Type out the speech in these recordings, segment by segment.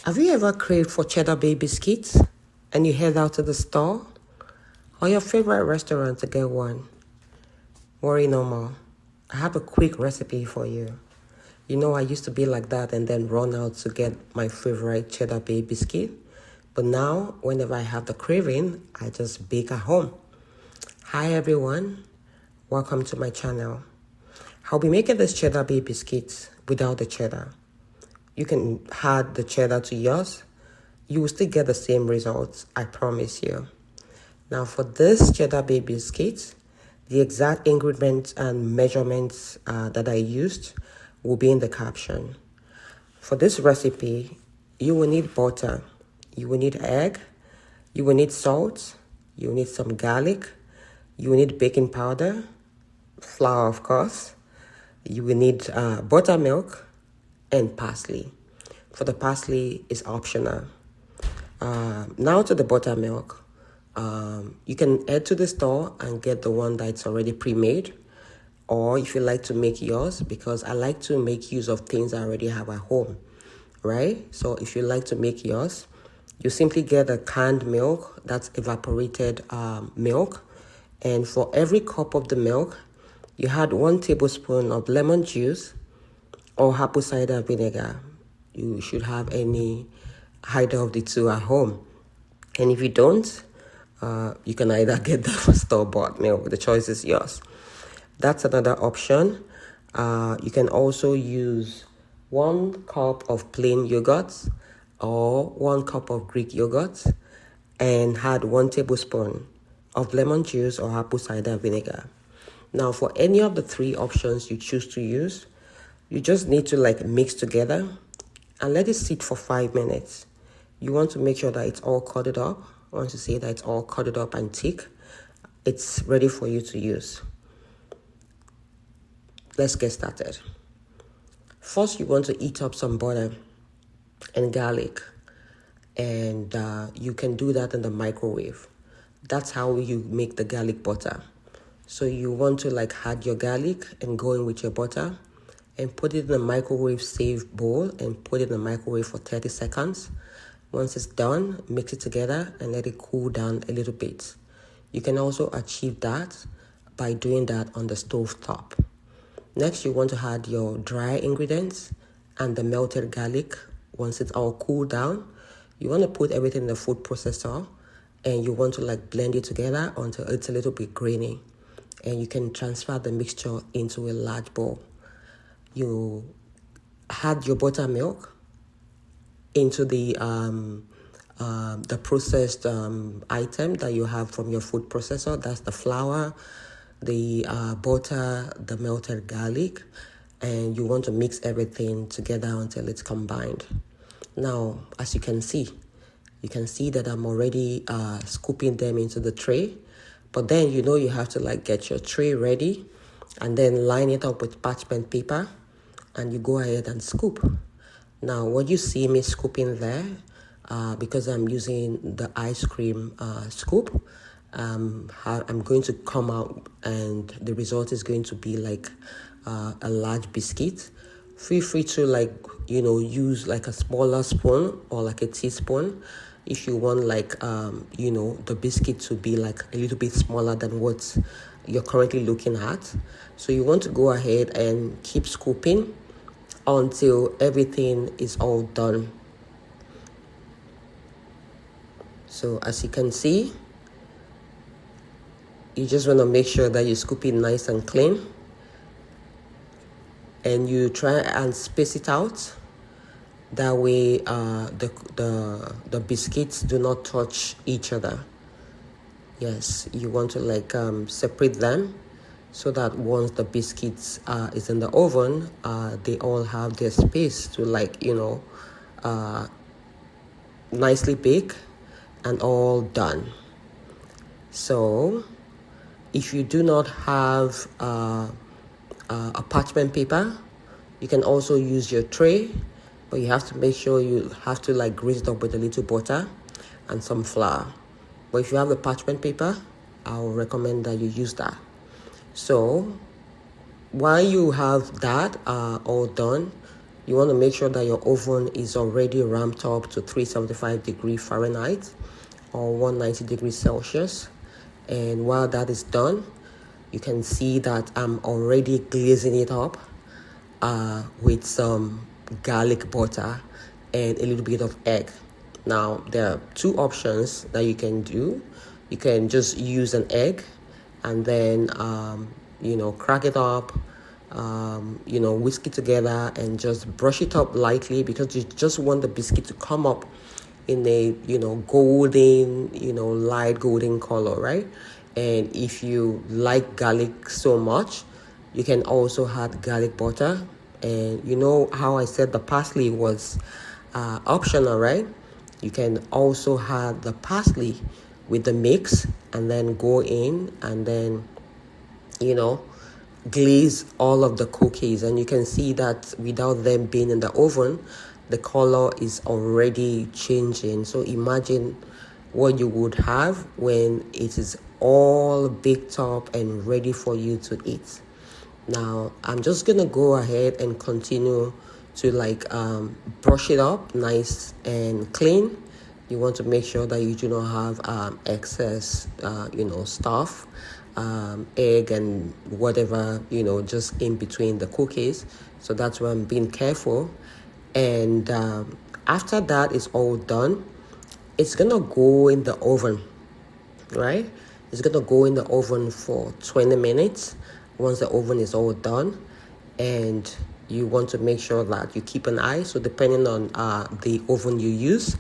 Have you ever craved for Cheddar Bay Biscuits and you head out to the store or your favorite restaurant to get one? Worry no more. I have a quick recipe for you. You know, I used to be like that and then run out to get my favorite Cheddar Bay biscuit. But now, whenever I have the craving, I just bake at home. Hi everyone, welcome to my channel. I'll be making this Cheddar Bay biscuits without the cheddar. You can add the cheddar to yours. You will still get the same results, I promise you. Now for this Cheddar Bay biscuits, the exact ingredients and measurements that I used will be in the caption. For this recipe, you will need butter, you will need egg, you will need salt, you will need some garlic, you will need baking powder, flour of course, you will need buttermilk, and parsley. For the parsley is optional. Now to the buttermilk. You can head to the store and get the one that's already pre-made, or if you like to make yours, because I like to make use of things I already have at home, right? So if you like to make yours, you simply get a canned milk, that's evaporated milk, and for every cup of the milk, you add 1 tablespoon of lemon juice or apple cider vinegar. You should have either of the two at home. And if you don't, you can either get the store-bought milk. The choice is yours. That's another option. You can also use 1 cup of plain yogurt or 1 cup of Greek yogurt and add 1 tablespoon of lemon juice or apple cider vinegar. Now, for any of the 3 options you choose to use, you just need to mix together and let it sit for 5 minutes. You want to make sure that it's all curdled up. Once you see that it's all curdled up and thick, it's ready for you to use. Let's get started. First, you want to heat up some butter and garlic, and you can do that in the microwave. That's how you make the garlic butter. So you want to add your garlic and go in with your butter and put it in a microwave safe bowl and put it in the microwave for 30 seconds. Once it's done, mix it together and let it cool down a little bit. You can also achieve that by doing that on the stove top. Next, you want to add your dry ingredients and the melted garlic. Once it's all cooled down, you want to put everything in the food processor and you want to blend it together until it's a little bit grainy. And you can transfer the mixture into a large bowl. You add your buttermilk into the processed item that you have from your food processor. That's the flour, the butter, the melted garlic, and you want to mix everything together until it's combined. Now, as you can see that I'm already scooping them into the tray. But then you have to get your tray ready and then line it up with parchment paper and you go ahead and scoop. Now what you see me scooping there, because I'm using the ice cream scoop, I'm going to come out and the result is going to be a large biscuit. Feel free to use a smaller spoon or a teaspoon if you want the biscuit to be a little bit smaller than what you're currently looking at. So you want to go ahead and keep scooping until everything is all done. So as you can see, you just want to make sure that you scoop it nice and clean and you try and space it out. That way the biscuits do not touch each other. Yes, you want to separate them so that once the biscuits is in the oven, they all have their space to nicely bake and all done. So if you do not have a parchment paper, you can also use your tray. But you have to make sure you have to grease it up with a little butter and some flour. But if you have the parchment paper, I will recommend that you use that. So while you have that all done, You want to make sure that your oven is already ramped up to 375 degrees Fahrenheit or 190 degrees Celsius. And while that is done, you can see that I'm already glazing it up with some garlic butter and a little bit of egg. Now, there are two options that you can do. You can just use an egg and then, crack it up, whisk it together and just brush it up lightly, because you just want the biscuit to come up in a, golden, light golden color, right? And if you like garlic so much, you can also add garlic butter. And you know how I said the parsley was optional, right? You can also add the parsley with the mix and then go in and then, glaze all of the cookies. And you can see that without them being in the oven, the color is already changing. So imagine what you would have when it is all baked up and ready for you to eat. Now, I'm just going to go ahead and continue to brush it up nice and clean. You want to make sure that you do not have excess, stuff, egg and whatever, just in between the cookies. So that's why I'm being careful. And after that is all done, it's going to go in the oven, right? It's going to go in the oven for 20 minutes once the oven is all done. And you want to make sure that you keep an eye. So depending on the oven you use,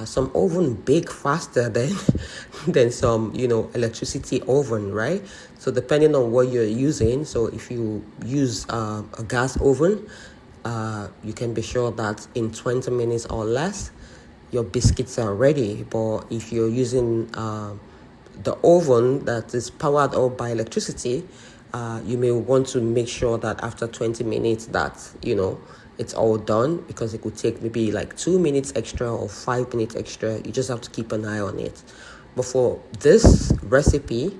some oven bake faster than some, electricity oven, right? So depending on what you're using, so if you use a gas oven, you can be sure that in 20 minutes or less, your biscuits are ready. But if you're using the oven that is powered up by electricity, you may want to make sure that after 20 minutes that, it's all done, because it could take maybe like 2 minutes extra or 5 minutes extra. You just have to keep an eye on it. But for this recipe,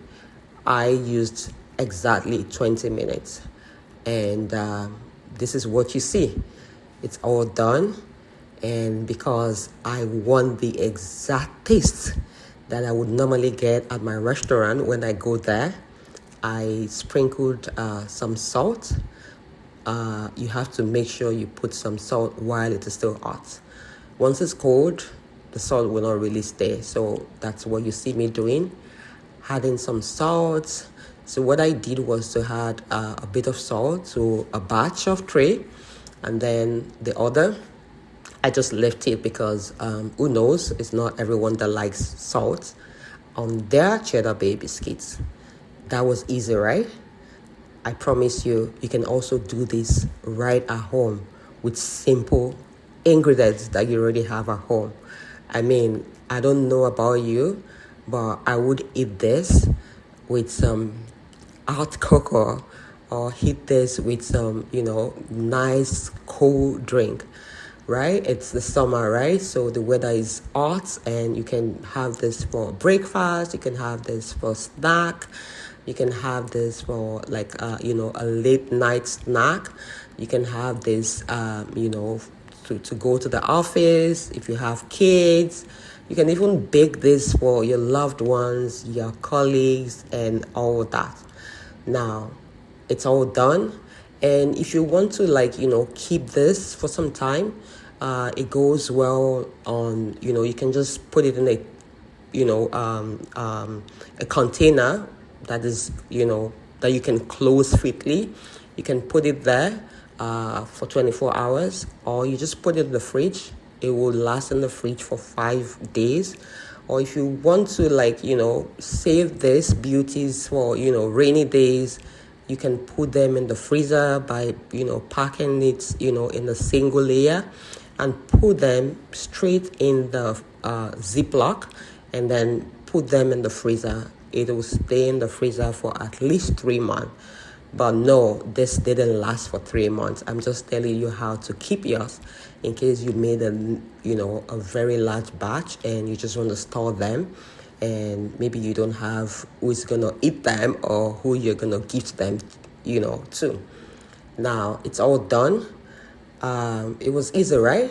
I used exactly 20 minutes. And this is what you see. It's all done. And because I want the exact taste that I would normally get at my restaurant when I go there, I sprinkled some salt. You have to make sure you put some salt while it is still hot. Once it's cold, the salt will not really stay. So that's what you see me doing, adding some salt. So what I did was to add a bit of salt to a batch of tray, and then the other, I just left it because who knows, it's not everyone that likes salt on their Cheddar Bay biscuits. That was easy, right? I promise you, you can also do this right at home with simple ingredients that you already have at home. I mean, I don't know about you, but I would eat this with some hot cocoa, or eat this with some, nice cold drink, right? It's the summer, right? So the weather is hot, and you can have this for breakfast. You can have this for snack. You can have this for a late night snack. You can have this, to go to the office. If you have kids, you can even bake this for your loved ones, your colleagues, and all that. Now, it's all done. And if you want to keep this for some time, it goes well on, you can just put it in a container that is, that you can close quickly. You can put it there for 24 hours, or you just put it in the fridge. It will last in the fridge for 5 days. Or if you want to save these beauties for, rainy days, you can put them in the freezer by, packing it, in a single layer, and put them straight in the Ziploc, and then put them in the freezer. It will stay in the freezer for at least 3 months. But no, this didn't last for 3 months. I'm just telling you how to keep yours in case you made a very large batch and you just want to store them, and maybe you don't have who's going to eat them or who you're going to gift them, to. Now, it's all done. It was easy, right?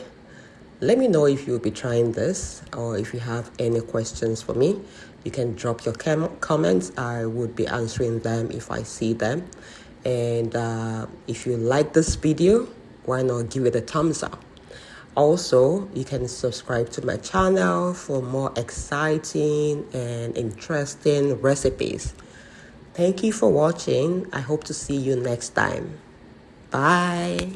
Let me know if you'll be trying this, or if you have any questions for me. You can drop your comments. I would be answering them if I see them. And if you like this video, why not give it a thumbs up? Also, you can subscribe to my channel for more exciting and interesting recipes. Thank you for watching. I hope to see you next time. Bye.